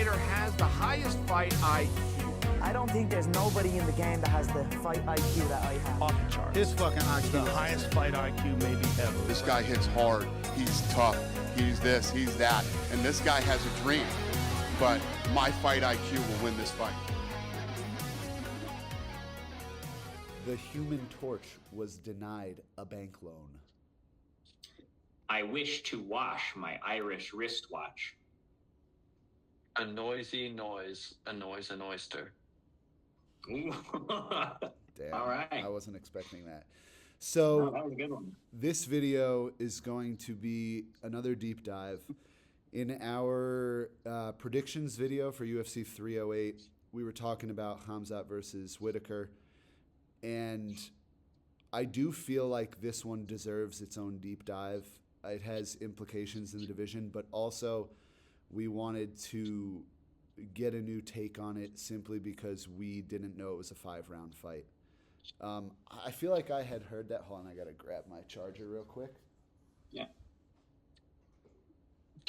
fighter has the highest fight IQ? I don't think there's nobody in the game that has the fight IQ that I have. Off the charts. His fucking IQ. The highest fight IQ maybe ever. This guy hits hard. He's tough. He's this, he's that. And this guy has a dream. But my fight IQ will win this fight. The Human Torch was denied a bank loan. I wish to wash my Irish wristwatch. A noisy noise annoys an oyster. Damn. All right. I wasn't expecting that. So that was a good one. this video is going to be another deep dive. In our predictions video for UFC 308, we were talking about Khamzat versus Whittaker. And I do feel like this one deserves its own deep dive. It has implications in the division, but also we wanted to get a new take on it simply because we didn't know it was a 5-round fight. I feel like I had heard that. Hold on, I got to grab my charger real quick.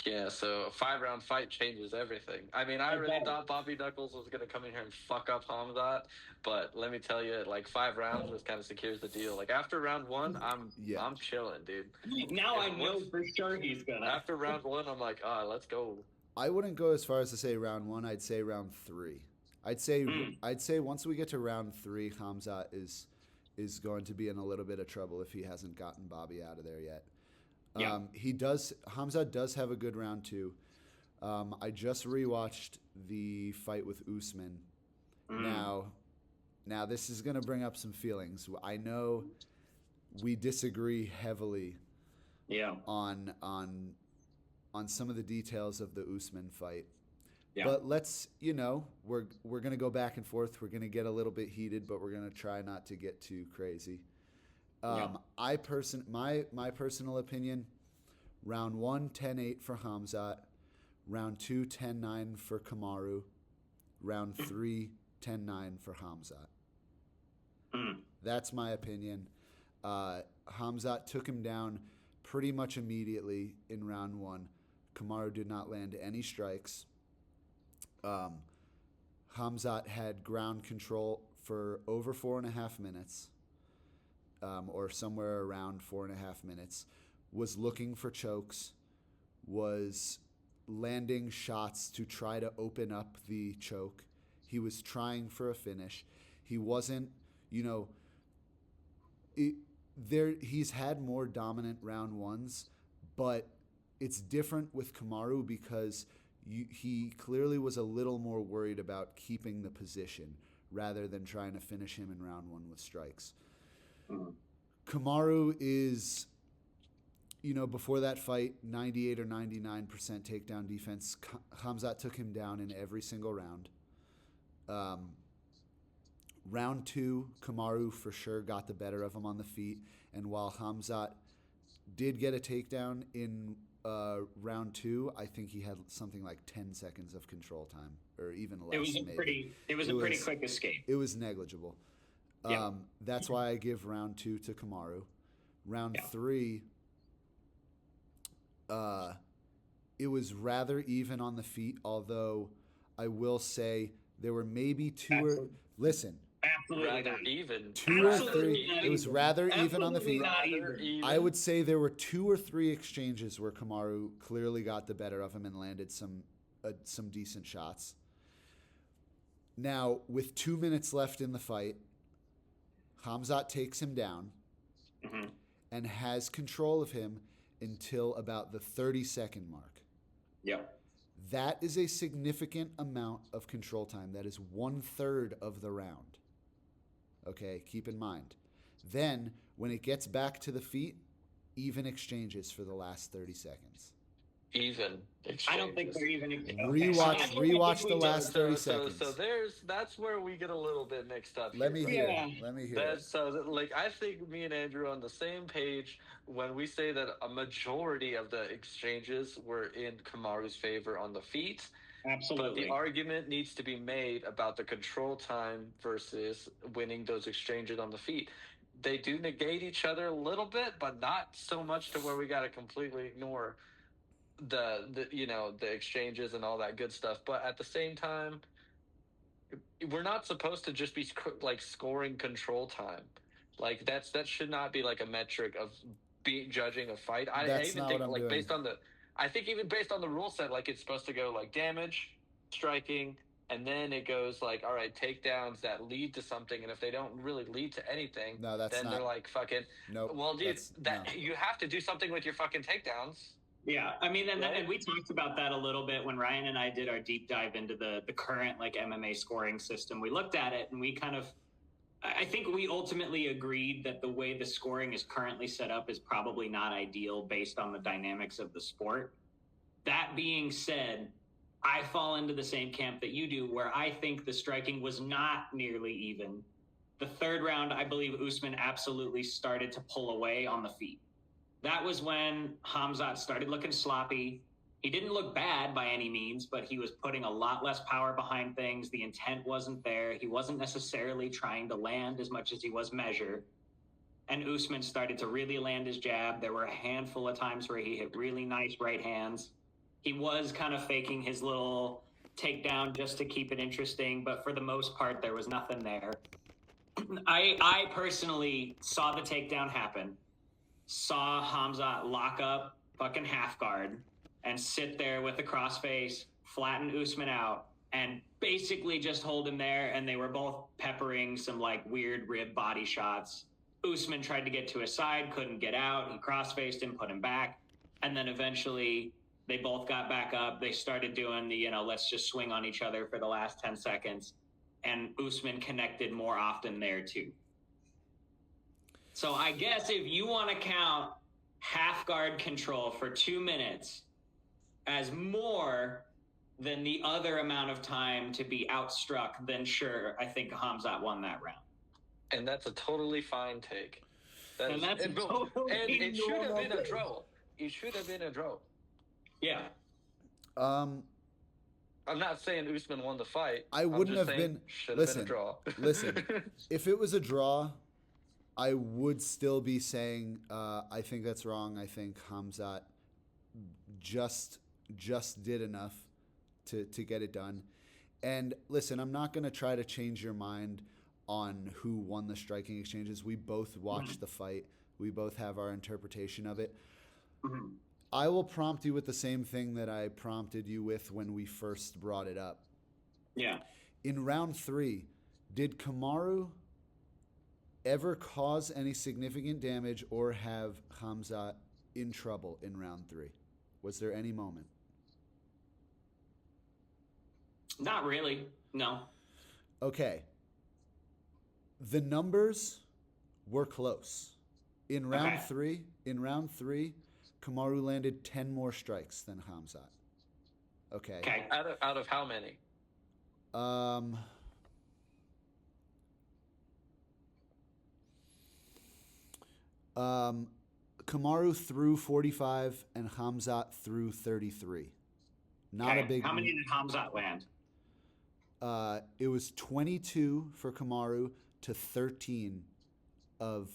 Yeah, so a 5-round fight changes everything. I mean, I really thought Bobby Knuckles was going to come in here and fuck up Khamzat, but let me tell you, like 5 rounds just kind of secures the deal. Like after round 1, I'm chilling, dude. Now I know for sure he's gonna. After round 1, I'm like, let's go. I wouldn't go as far as to say round 1. I'd say round 3. I'd say once we get to round 3, Khamzat is going to be in a little bit of trouble if he hasn't gotten Bobby out of there yet. Yeah. Khamzat does have a good round 2. I just rewatched the fight with Usman. Now this is going to bring up some feelings. I know we disagree heavily on some of the details of the Usman fight. Yeah. But let's, we're going to go back and forth. We're going to get a little bit heated, but we're going to try not to get too crazy. My personal opinion, round 1, 10-8 for Khamzat, round 2, 10-9 for Kamaru, round 3, 10-9 for Khamzat. That's my opinion. Khamzat took him down pretty much immediately in round 1. Kamaru did not land any strikes. Khamzat had ground control for over 4.5 minutes. Or somewhere around 4.5 minutes, was looking for chokes, was landing shots to try to open up the choke. He was trying for a finish. He wasn't, he's had more dominant round 1s, but it's different with Kamaru because he clearly was a little more worried about keeping the position rather than trying to finish him in round 1 with strikes. Kamaru is, before that fight, 98 or 99% takedown defense. Khamzat took him down in every single round. Round 2, Kamaru for sure got the better of him on the feet. And while Khamzat did get a takedown in round 2, I think he had something like 10 seconds of control time, or even less. It was a pretty quick escape. It was negligible. That's why I give round 2 to Kamaru. Round 3, it was rather even on the feet, although I will say there were maybe two or three. It was rather even on the feet. I would say there were 2 or 3 exchanges where Kamaru clearly got the better of him and landed some decent shots. Now, with 2 minutes left in the fight, Khamzat takes him down and has control of him until about the 30-second mark. Yep. That is a significant amount of control time. That is 1/3 of the round. Okay, keep in mind. Then, when it gets back to the feet, even exchanges for the last 30 seconds. Even exchanges. I don't think they're even. Rewatch the last 30 seconds. So that's where we get a little bit mixed up. Let me hear. I think me and Andrew are on the same page when we say that a majority of the exchanges were in Kamaru's favor on the feet. Absolutely. But the argument needs to be made about the control time versus winning those exchanges on the feet. They do negate each other a little bit, but not so much to where we got to completely ignore the exchanges and all that good stuff, but at the same time, we're not supposed to just be like scoring control time. Like that should not be like a metric of judging a fight. I That's even not think what I'm like doing. I think even based on the rule set, like it's supposed to go like damage, striking, and then it goes like, all right, takedowns that lead to something, and if they don't really lead to anything, No, that's then not. they're like fucking. Nope. Well, dude, No. you have to do something with your fucking takedowns. Yeah, I mean, and, Right? and we talked about that a little bit when Ryan and I did our deep dive into the current like MMA scoring system. We looked at it and we kind of, I think we ultimately agreed that the way the scoring is currently set up is probably not ideal based on the dynamics of the sport. That being said, I fall into the same camp that you do, where I think the striking was not nearly even. The third round, I believe Usman absolutely started to pull away on the feet. That was when Khamzat started looking sloppy. He didn't look bad by any means, but he was putting a lot less power behind things. The intent wasn't there. He wasn't necessarily trying to land as much as he was measure. And Usman started to really land his jab. There were a handful of times where he hit really nice right hands. He was kind of faking his little takedown just to keep it interesting, but for the most part, there was nothing there. I personally saw the takedown happen, saw Khamzat lock up fucking half guard and sit there with the crossface, flatten Usman out, and basically just hold him there. And they were both peppering some like weird rib body shots. Usman tried to get to his side, couldn't get out. He crossfaced him, put him back. And then eventually they both got back up. They started doing the, let's just swing on each other for the last 10 seconds. And Usman connected more often there too. So I guess if you want to count half guard control for 2 minutes as more than the other amount of time to be outstruck, then sure, I think Khamzat won that round. And that's a totally fine take. And it should have been a draw. It should have been a draw. Yeah. I'm not saying Usman won the fight. I wouldn't have been. Listen, been a draw. Listen, if it was a draw, I would still be saying I think that's wrong. I think Khamzat just did enough to get it done. And listen, I'm not going to try to change your mind on who won the striking exchanges. We both watched the fight. We both have our interpretation of it. Mm-hmm. I will prompt you with the same thing that I prompted you with when we first brought it up. Yeah. In round 3, did Kamaru ever cause any significant damage or have Khamzat in trouble in round 3? Was there any moment? Not really. No. Okay. The numbers were close. In round 3, Kamaru landed 10 more strikes than Khamzat. Okay. Out of how many? Kamaru threw 45 and Khamzat threw 33. Not a big. How many did Khamzat land? It was 22 for Kamaru to 13 of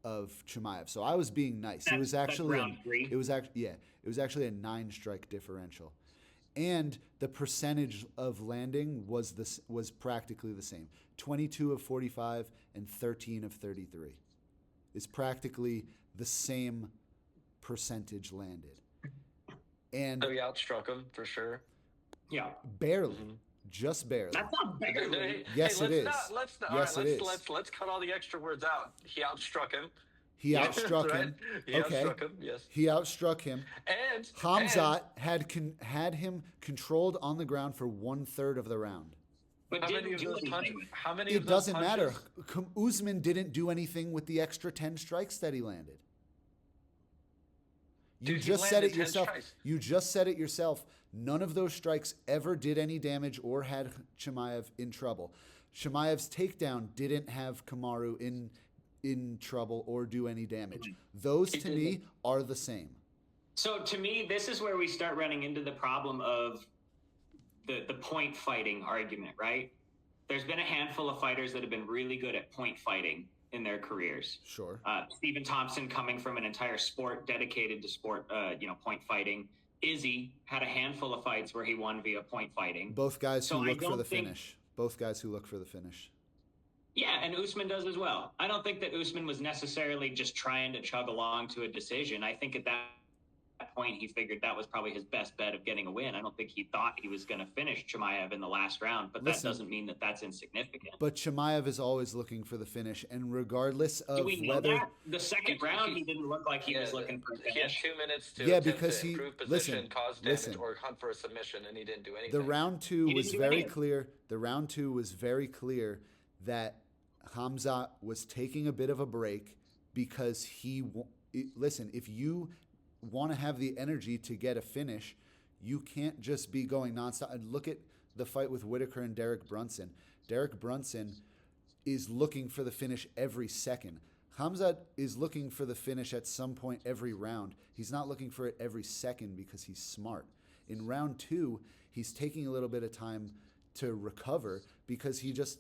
Chimaev. So I was being nice. It was actually round 3. It was actually a 9-strike differential. And the percentage of landing was practically the same. 22 of 45 and 13 of 33. Is practically the same percentage landed. And so he outstruck him for sure. Yeah. Barely. Just barely. That's not barely. Yes, it is. Let's cut all the extra words out. He outstruck him. He outstruck him. He outstruck him, yes. He outstruck him. And Khamzat had him controlled on the ground for 1/3 of the round. But how many of those punches? How many? It doesn't matter. Usman didn't do anything with the extra 10 strikes that he landed. You just said it yourself. You just said it yourself. None of those strikes ever did any damage or had Chimaev in trouble. Chimaev's takedown didn't have Kamaru in trouble or do any damage. Those to me are the same. So to me, this is where we start running into the problem of the point fighting argument, right? There's been a handful of fighters that have been really good at point fighting in their careers. Sure. Stephen Thompson, coming from an entire sport dedicated to point fighting. Izzy had a handful of fights where he won via point fighting. Both guys who So I look for don't the think- finish. Both guys who look for the finish. Yeah, and Usman does as well. I don't think that Usman was necessarily just trying to chug along to a decision. I think at that point he figured that was probably his best bet of getting a win. I don't think he thought he was going to finish Chimaev in the last round, but Listen, that doesn't mean that that's insignificant. But Chimaev is always looking for the finish, and regardless Do of we know whether that? The second round, he didn't look like he was looking for a He had finish. 2 minutes to Yeah, attempt because to he- improve position, cause damage, listen. or hunt for a submission, and he didn't do anything. the round two He was didn't do very anything. clear. The round two was very clear that Khamzat was taking a bit of a break because listen, if you want to have the energy to get a finish, you can't just be going nonstop. And look at the fight with Whittaker and Derek Brunson. Derek Brunson is looking for the finish every second. Khamzat is looking for the finish at some point every round. He's not looking for it every second because he's smart. In round two, he's taking a little bit of time to recover because he just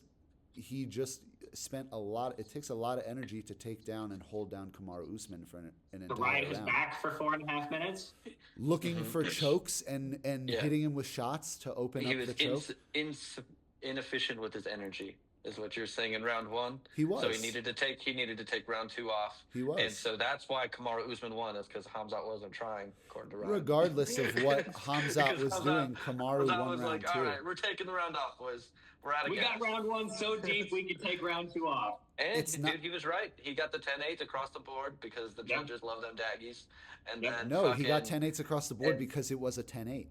spent a lot. It takes a lot of energy to take down and hold down Kamaru Usman for an To entire ride his round. back for 4.5 minutes. Looking for chokes and Yeah. hitting him with shots to open He up was the choke. inefficient with his energy, is what you're saying in round one. He was. So he needed to take round two off. He was. And so that's why Kamaru Usman won. That's because Khamzat wasn't trying, according to Ryan. Regardless of what Khamzat Because was doing, Kamaru Khamzat won was round like, two. all right, we're taking the round off, boys. We're out of We gas. got round one so deep we could take round two off. And It's dude, not- he was right. He got the 10-8 across the board because the Yeah. judges love them daggies. And Yeah. then No, he got fucking- 10-8s across the board and- because it was a 10-8.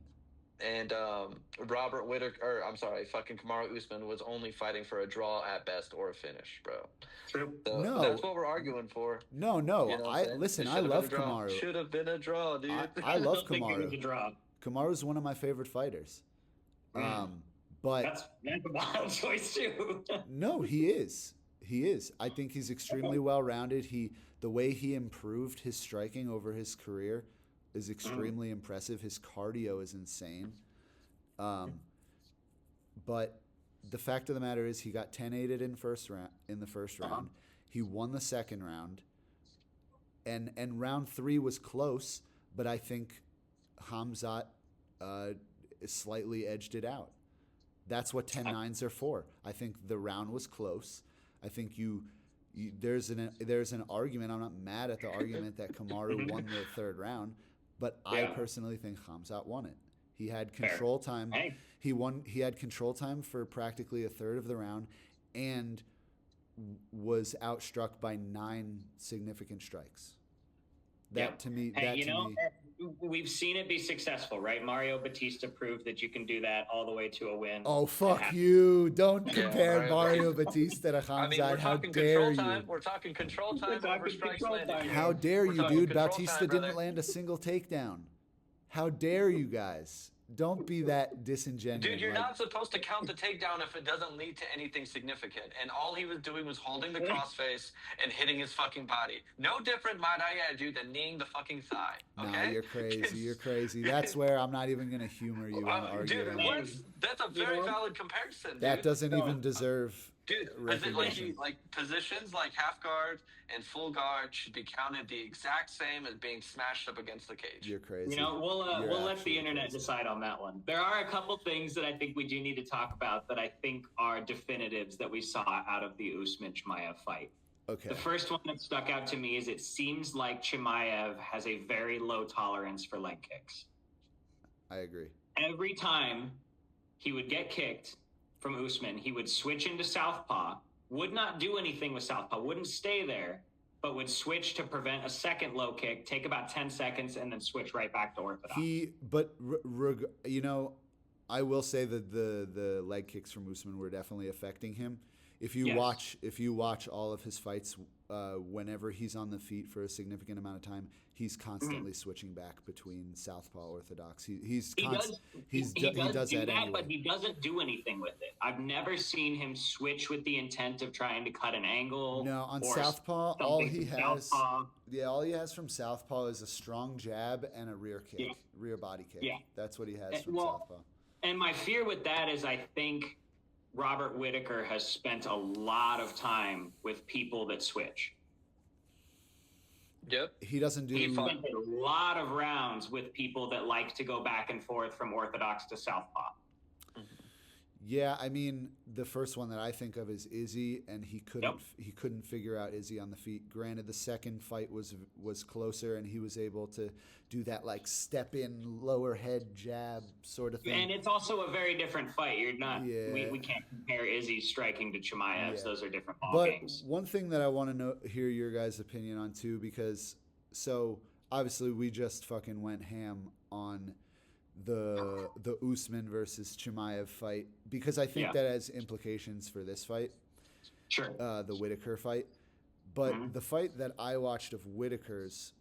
And Robert Whittaker, or I'm sorry, fucking Kamaru Usman was only fighting for a draw at best or a finish, bro. True. So No. that's what we're arguing for. No. You know what I'm saying? Listen. It I should've love been a draw. Kamaru. Should have been a draw, dude. I love don't think it was a Kamaru. draw. Kamaru's one of my favorite fighters. But That's a wild choice too. no, he is. He is. I think he's extremely well-rounded. The way he improved his striking over his career is extremely impressive. His cardio is insane. But the fact of the matter is, he got 10-8'd in the first round. He won the second round, and round three was close. But I think Khamzat slightly edged it out. That's what 10-9s are for. I think the round was close. I think there's an argument. I'm not mad at the argument that Kamaru won the third round, but I personally think Khamzat won it. He had control time. Hey. He had control time for practically a third of the round, and was outstruck by 9 significant strikes. That to me, we've seen it be successful, right? Mario Batista proved that you can do that all the way to a win. Oh, fuck you! Don't Yeah, compare Mario Mario Batista to Khamzat. I mean, we're How talking dare control you? time. We're talking control time over talking strikes control landed. time. How dare We're you, talking dude? control Bautista time, didn't brother. land a single takedown. How dare you guys? Don't be that disingenuous. Dude, you're like- not supposed to count the takedown if it doesn't lead to anything significant. And all he was doing was holding the crossface and hitting his fucking body. No different, might I add, you, than kneeing the fucking thigh. Okay? Nah, you're crazy. You're crazy. That's where I'm not even gonna humor you and argue. Dude, around. what? That's a very valid comparison, dude. That doesn't even deserve Dude, recognition. like positions like half guard and full guard should be counted the exact same as being smashed up against the cage. You're crazy. We'll You're let the absolutely internet crazy. decide on that one. There are a couple things that I think we do need to talk about that I think are definitives that we saw out of the Usman Chimaev fight. Okay. The first one that stuck out to me is it seems like Chimaev has a very low tolerance for leg kicks. I agree. Every time he would get kicked from Usman, he would switch into southpaw, would not do anything with southpaw, wouldn't stay there, but would switch to prevent a second low kick, take about 10 seconds, and then switch right back to orthodox. I will say that the leg kicks from Usman were definitely affecting him. If you Yes. watch all of his fights, whenever he's on the feet for a significant amount of time, he's constantly switching back between southpaw orthodox. He does that anyway. but he doesn't do anything with it. I've never seen him switch with the intent of trying to cut an angle. No, on or southpaw, something all he from has, southpaw. all he has from southpaw is a strong jab and a rear kick, rear body kick. Yeah. That's what he has from Well, southpaw. And my fear with that is I think Robert Whittaker has spent a lot of time with people that switch. Yep. He doesn't do. He spent a lot of rounds with people that like to go back and forth from orthodox to southpaw. Yeah, I mean, the first one that I think of is Izzy, and he couldn't figure out Izzy on the feet. Granted, the second fight was closer, and he was able to do that like step in lower head jab sort of thing. And it's also a very different fight. You're not. Yeah. We can't compare Izzy's striking to Chimaev's. Yeah. Those are different ball But games. one thing that I want to hear your guys' opinion on too, because so obviously we just fucking went ham on the Usman versus Chimaev fight, because I think that has implications for this fight. Sure. The Whittaker fight. But the fight that I watched of Whittaker's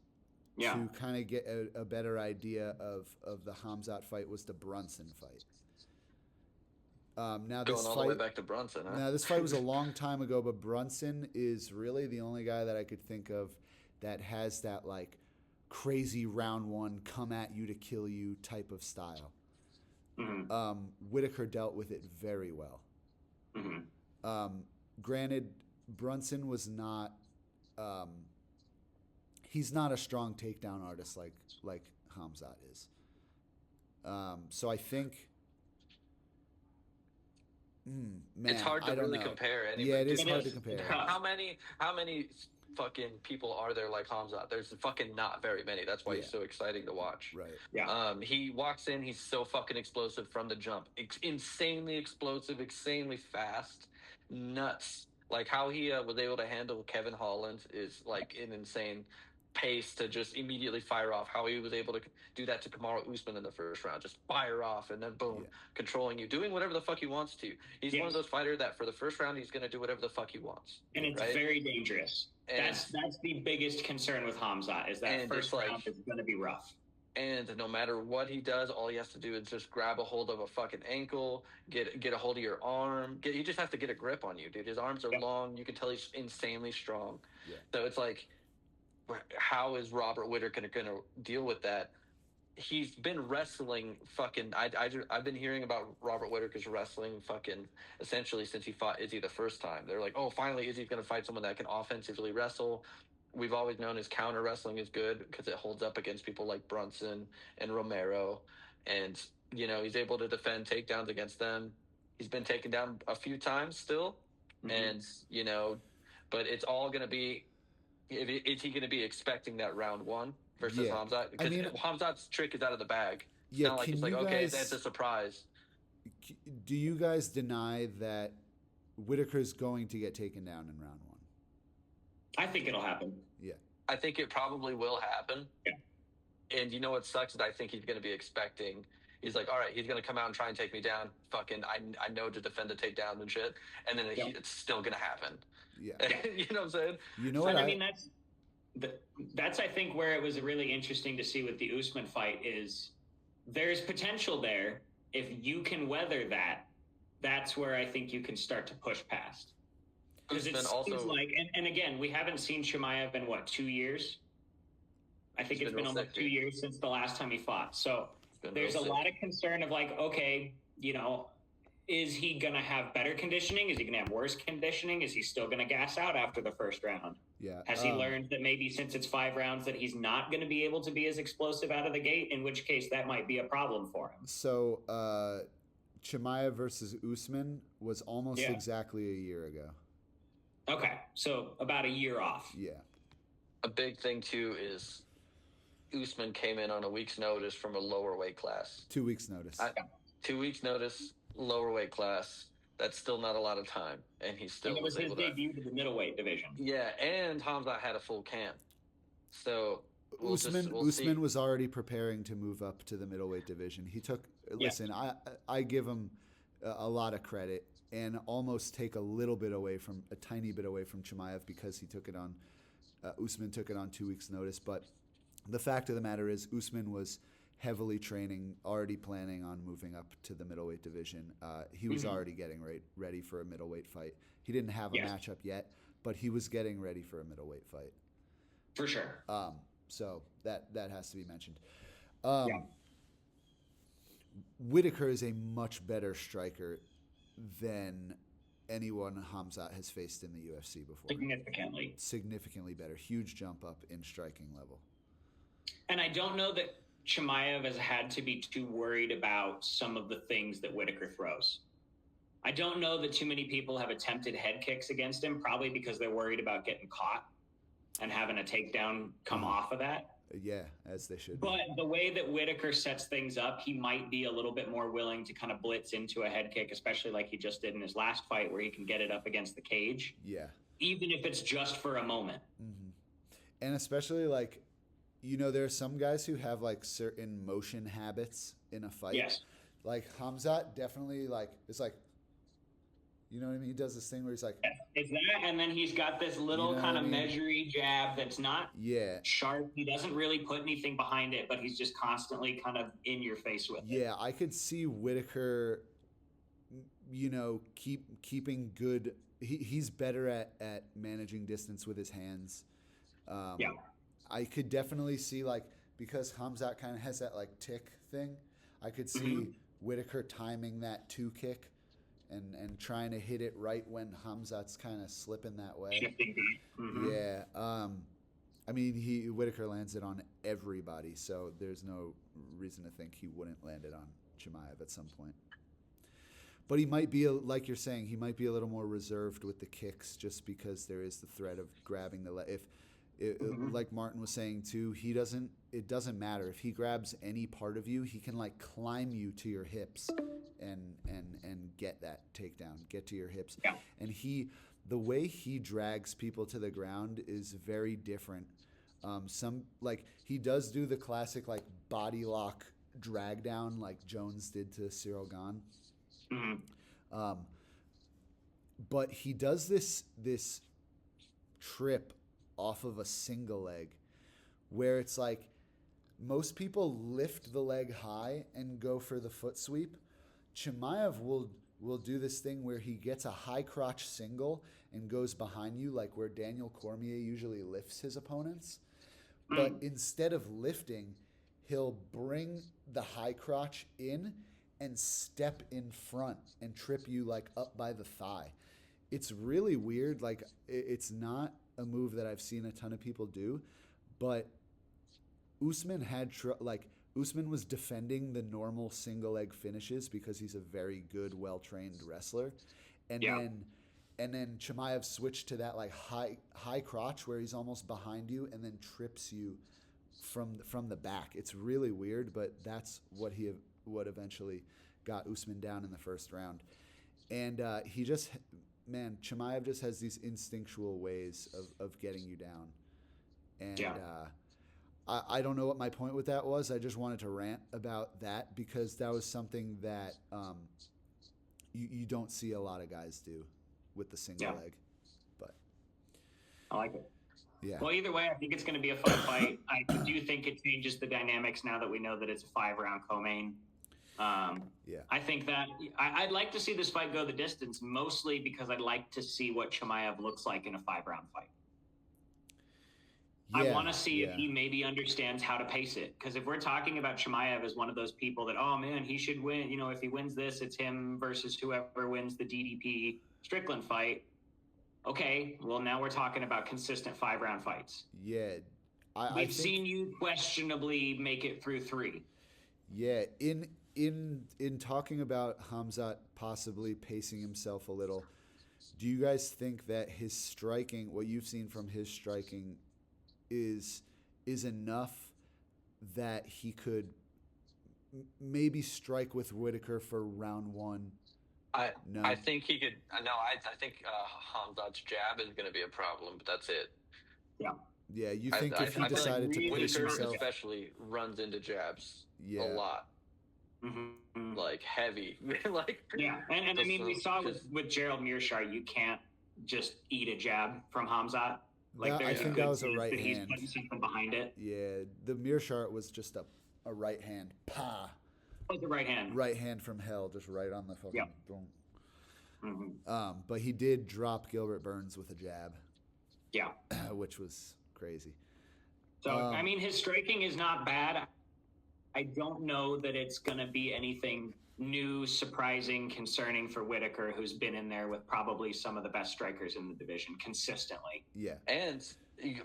to kind of get a better idea of the Khamzat fight was the Brunson fight. Now this Going all fight, the way back to Brunson, huh? Now this fight was a long time ago, but Brunson is really the only guy that I could think of that has that like crazy round one, come at you to kill you type of style. Whittaker dealt with it very well. Granted, Brunson was not. He's not a strong takedown artist like Khamzat is. So I think. Man, it's hard to really compare. Anyway. Yeah, it is hard to compare. How many fucking people are there like Khamzat? There's fucking not very many. That's why he's so exciting to watch. Right. Yeah. He walks in. He's so fucking explosive from the jump. Insanely explosive. Insanely fast. Nuts. Like how he was able to handle Kevin Holland is like an insane pace to just immediately fire off. How he was able to do that to Kamaru Usman in the first round, just fire off and then boom, controlling you, doing whatever the fuck he wants to. He's one of those fighters that for the first round he's going to do whatever the fuck he wants, and it's very dangerous. And that's the biggest concern with Khamzat is that first round is going to be rough. And no matter what he does, all he has to do is just grab a hold of a fucking ankle, get a hold of your arm. He just has to get a grip on you, dude. His arms are long. You can tell he's insanely strong. Yeah. So it's like, how is Robert Whittaker going to deal with that? He's been wrestling fucking. I've been hearing about Robert Whittaker's wrestling fucking essentially since he fought Izzy the first time. They're like, oh, finally Izzy's going to fight someone that can offensively wrestle. We've always known his counter wrestling is good because it holds up against people like Brunson and Romero. And, you know, he's able to defend takedowns against them. He's been taken down a few times still. And, you know, but it's all going to be, is he going to be expecting that round one versus Khamzat? Because Khamzat's trick is out of the bag. It's not like it's like, okay, that's a surprise. Do you guys deny that Whittaker's going to get taken down in round one? I think it'll happen. Yeah. I think it probably will happen. Yeah. And you know what sucks is I think he's going to be expecting. He's like, all right, he's going to come out and try and take me down. Fucking, I know to defend the takedown and shit. And then it's still going to happen. Yeah. You know what I'm saying? You know what I mean, that's I think where it was really interesting to see with the Usman fight is there's potential there. If you can weather that, that's where I think you can start to push past. Because it seems like, and again, we haven't seen Chimaev in 2 years? I think it's been almost 2 years since the last time he fought. So there's a lot of concern of like, okay, you know, is he going to have better conditioning? Is he going to have worse conditioning? Is he still going to gas out after the first round? Yeah. Has he learned that maybe since it's 5 rounds that he's not going to be able to be as explosive out of the gate, in which case that might be a problem for him? So Chimaev versus Usman was almost exactly a year ago. Okay, so about a year off. Yeah. A big thing, too, is Usman came in on a week's notice from a lower weight class. 2 weeks' notice. 2 weeks' notice, lower weight class. That's still not a lot of time, and he still was able to... It was his debut to the middleweight division. Yeah, and Khamzat had a full camp. So... Usman was already preparing to move up to the middleweight division. He took... Listen, I give him a lot of credit and almost take a tiny bit away from Chimaev because he took it on, Usman took it on 2 weeks' notice. But the fact of the matter is Usman was heavily training, already planning on moving up to the middleweight division. He was already getting ready for a middleweight fight. He didn't have a matchup yet, but he was getting ready for a middleweight fight. For sure. So that has to be mentioned. Whittaker is a much better striker than anyone Khamzat has faced in the UFC before. Significantly better. Huge jump up in striking level. And I don't know that Chimaev has had to be too worried about some of the things that Whittaker throws. I don't know that too many people have attempted head kicks against him, probably because they're worried about getting caught and having a takedown come off of that. Yeah, as they should. But the way that Whittaker sets things up, he might be a little bit more willing to kind of blitz into a head kick, especially like he just did in his last fight where he can get it up against the cage. Yeah. Even if it's just for a moment. Mm-hmm. And especially like, you know, there are some guys who have like certain motion habits in a fight. Yes. Like Khamzat definitely like, it's like, you know what I mean? He does this thing where he's like... It's that, and then he's got this little kind of measury jab that's not sharp. He doesn't really put anything behind it, but he's just constantly kind of in your face with it. Yeah, I could see Whittaker, you know, keeping good... He's better at managing distance with his hands. I could definitely see, like, because Khamzat kind of has that, like, tick thing, I could see Whittaker timing that 2 kick and trying to hit it right when Khamzat's kind of slipping that way. Yeah. I mean, Whittaker lands it on everybody, so there's no reason to think he wouldn't land it on Chimaev at some point. But he might be, like you're saying, he might be a little more reserved with the kicks just because there is the threat of grabbing the leg. Like Martin was saying too, it doesn't matter. If he grabs any part of you, he can like climb you to your hips and get that takedown, get to your hips. Yeah. And the way he drags people to the ground is very different. He does do the classic like body lock drag down like Jones did to Cyril Gane. But he does this trip off of a single leg where it's like most people lift the leg high and go for the foot sweep. Chimaev will do this thing where he gets a high crotch single and goes behind you, like where Daniel Cormier usually lifts his opponents. But instead of lifting, he'll bring the high crotch in and step in front and trip you like up by the thigh. It's really weird. Like it's not a move that I've seen a ton of people do, but Usman Usman was defending the normal single leg finishes because he's a very good, well-trained wrestler. And then Chimaev switched to that like high crotch where he's almost behind you and then trips you from the back. It's really weird, but that's what eventually got Usman down in the first round. And Chimaev just has these instinctual ways of getting you down. And I don't know what my point with that was. I just wanted to rant about that because that was something that you don't see a lot of guys do with the single leg. But I like it. Yeah. Well, either way, I think it's going to be a fun fight. I do think it changes the dynamics now that we know that it's a 5-round co-main. I think that I'd like to see this fight go the distance, mostly because I'd like to see what Chimaev looks like in a 5-round fight. I want to see if he maybe understands how to pace it. Because if we're talking about Chimaev as one of those people that, oh man, he should win. You know, if he wins this, it's him versus whoever wins the DDP Strickland fight. Okay, well now we're talking about consistent 5-round fights. Yeah, We've seen you questionably make it through 3. Yeah, in talking about Khamzat possibly pacing himself a little, do you guys think that his striking, what you've seen from his striking, is enough that he could maybe strike with Whittaker for round 1? I think he could. No, I think Khamzat's jab is going to be a problem, but that's it. Yeah. Yeah, you think if he decided to pace Whittaker himself, especially runs into jabs a lot. Mm-hmm. Like heavy. And I mean, we saw with Gerald Mearshart, you can't just eat a jab from Khamzat. Like I think that was a right hand. He's putting something behind it. Yeah, the Mearshart was just a right hand. Pa. It was a right hand. Right hand from hell, just right on the fucking boom. Mm-hmm. But he did drop Gilbert Burns with a jab. Yeah. Which was crazy. So, I mean, his striking is not bad. I don't know that it's going to be anything new, surprising, concerning for Whittaker, who's been in there with probably some of the best strikers in the division consistently. Yeah. And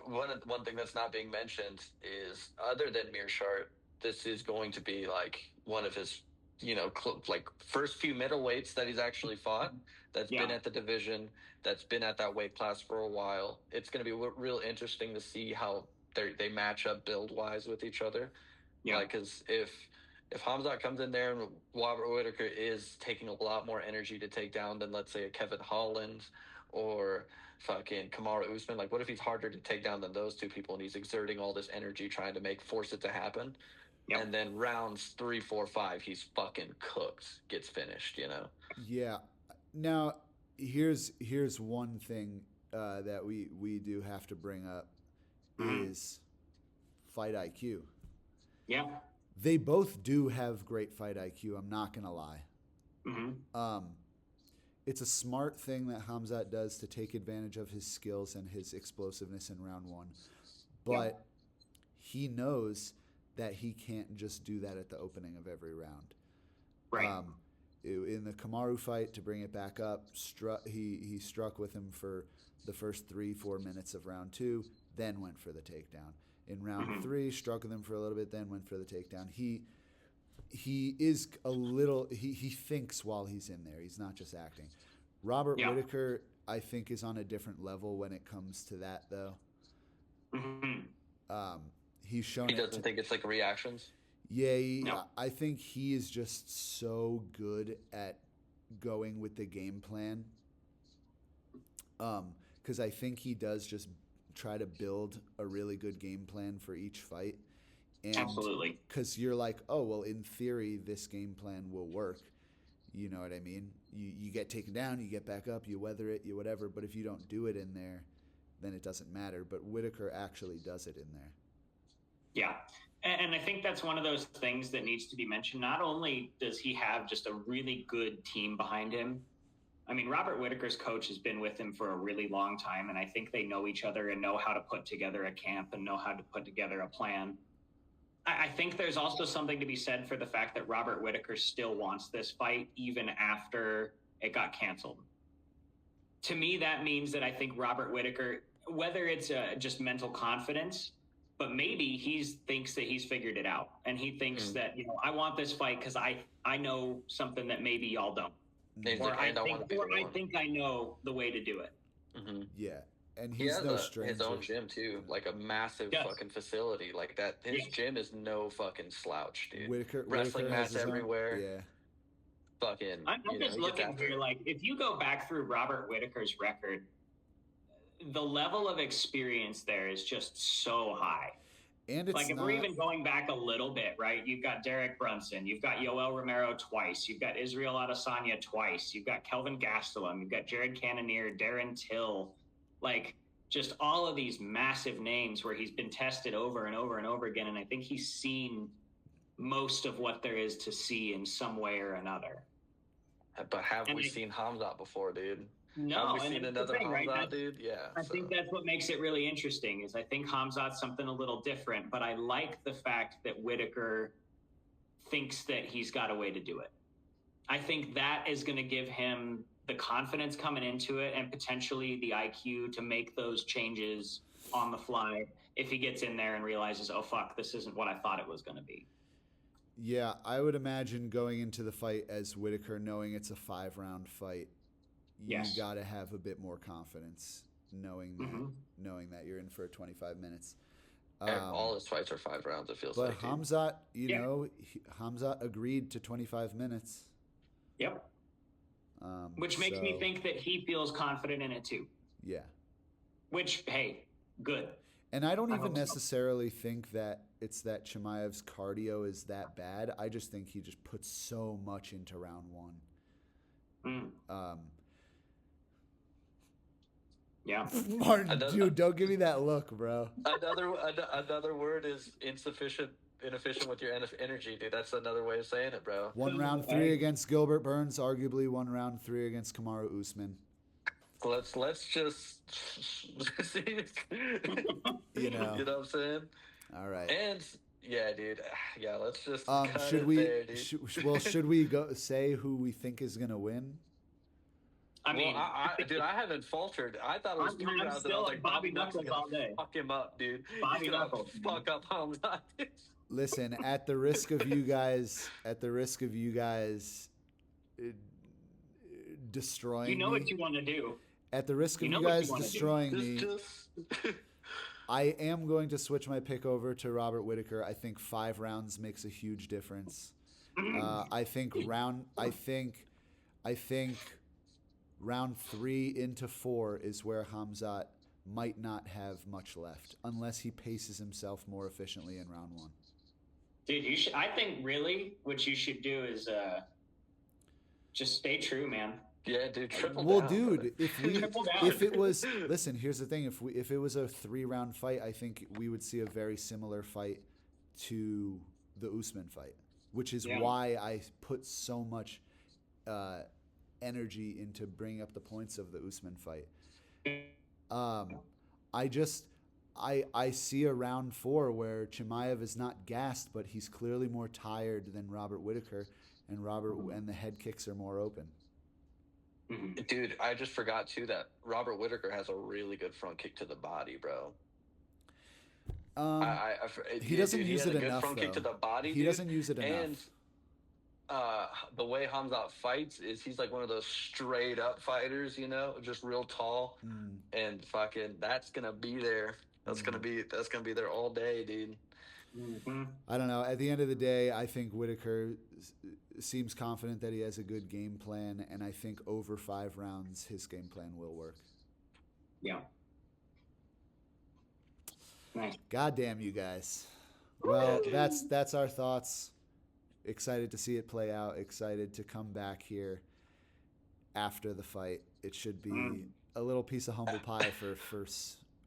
one thing that's not being mentioned is, other than Mearshart, this is going to be like one of his, like first few middleweights that he's actually fought. That's been at the division. That's been at that weight class for a while. It's going to be real interesting to see how they match up build wise with each other. Yeah, because if Khamzat comes in there and Robert Whittaker is taking a lot more energy to take down than, let's say, a Kevin Holland or fucking Kamaru Usman, like, what if he's harder to take down than those two people and he's exerting all this energy trying to force it to happen? Yep. And then rounds 3, 4, 5, he's fucking cooked, gets finished, Yeah. Now, here's one thing that we do have to bring up is fight IQ. Yeah. They both do have great fight IQ, I'm not going to lie. Mm-hmm. It's a smart thing that Khamzat does to take advantage of his skills and his explosiveness in round 1. But he knows that he can't just do that at the opening of every round. Right. In the Kamaru fight, to bring it back up, he struck with him for the first 3-4 minutes of round 2, then went for the takedown. In round 3, struck with him for a little bit, then went for the takedown. He is a little. He thinks while he's in there. He's not just acting. Robert Whittaker, I think, is on a different level when it comes to that, though. He's shown. He doesn't think it's like reactions. Yeah, I think he is just so good at going with the game plan. Because I think he does just try to build a really good game plan for each fight. And absolutely. Because you're like, oh, well, in theory, this game plan will work. You know what I mean? You get taken down, you get back up, you weather it, you whatever. But if you don't do it in there, then it doesn't matter. But Whittaker actually does it in there. Yeah. And I think that's one of those things that needs to be mentioned. Not only does he have just a really good team behind him, I mean, Robert Whittaker's coach has been with him for a really long time, and I think they know each other and know how to put together a camp and know how to put together a plan. I think there's also something to be said for the fact that Robert Whittaker still wants this fight even after it got canceled. To me, that means that I think Robert Whittaker, whether it's just mental confidence, but maybe he thinks that he's figured it out, and he thinks that, I want this fight because I know something that maybe y'all don't. Or I think I know the way to do it. Mm-hmm. Yeah, and he's no stranger. His own gym too, like a massive fucking facility like that. His gym is no fucking slouch, dude. Wrestling mats everywhere. Yeah. Fucking. I'm just looking here. Like, if you go back through Robert Whittaker's record, the level of experience there is just so high. And it's like, if we're even going back a little bit, right? You've got Derek Brunson, you've got Yoel Romero twice, you've got Israel Adesanya twice, you've got Kelvin Gastelum, you've got Jared Cannonier, Darren Till, like, just all of these massive names where he's been tested over and over and over again. And I think he's seen most of what there is to see in some way or another. But have we seen Khamzat before, dude? No, have we seen another Khamzat, right? Dude? Yeah. I think that's what makes it really interesting. Is I think Khamzat's something a little different, but I like the fact that Whittaker thinks that he's got a way to do it. I think that is going to give him the confidence coming into it, and potentially the IQ to make those changes on the fly if he gets in there and realizes, oh fuck, this isn't what I thought it was going to be. Yeah, I would imagine going into the fight as Whittaker, knowing it's a 5-round fight. You got to have a bit more confidence, knowing that you're in for 25 minutes. All his fights are 5 rounds. It feels like. But Khamzat, Khamzat agreed to 25 minutes. Yep. Which makes me think that he feels confident in it too. Yeah. Which, hey, good. And I don't even necessarily think that it's that Chimaev's cardio is that bad. I just think he just puts so much into round 1. Yeah, Martin, dude, don't give me that look, bro. Another word is inefficient with your energy, dude. That's another way of saying it, bro. 1 round 3 against Gilbert Burns, arguably 1 round 3 against Kamaru Usman. Let's just see. You know what I'm saying? All right. And Yeah, dude. Yeah, let's just cut should it we? there, dude. Should we go say who we think is gonna win? I mean, dude, I haven't faltered. I thought it was I'm 3 rounds, and I still was like like, Bobby Knuckles Knuckles is gonna all day. fuck him up, dude. Bobby He's gonna Knuckles, fuck up Khamzat. Listen, at the risk of you guys, destroying You know me, what you want to do. at the risk of You know you what you guys wanna do. destroying me, Just I am going to switch my pick over to Robert Whittaker. I think 5 rounds makes a huge difference. I think round 3 into 4 is where Khamzat might not have much left unless he paces himself more efficiently in round 1. Dude, I think really what you should do is just stay true, man. yeah, dude, triple Well, down. dude, Triple down. if it was, listen, here's the thing: if it was a 3-round fight, I think we would see a very similar fight to the Usman fight, which is why I put so much energy into bringing up the points of the Usman fight. I see a round 4 where Chimaev is not gassed, but he's clearly more tired than Robert Whittaker, and the head kicks are more open. Dude, I just forgot too that Robert Whittaker has a really good front kick to the body, bro. He doesn't use it enough. He has a good front kick to though. the body. He dude. doesn't use it enough. And the way Khamzat fights is he's like one of those straight up fighters, you know, just real tall, and fucking that's gonna be there. That's gonna be there all day, dude. I don't know. At the end of the day, I think Whittaker seems confident that he has a good game plan, and I think over 5 rounds, his game plan will work. Yeah. Nice. God damn you guys. Well, that's our thoughts. Excited to see it play out. Excited to come back here after the fight. It should be a little piece of humble pie for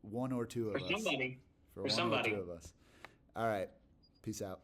one or two of us. Somebody. For one or two of us. All right. Peace out.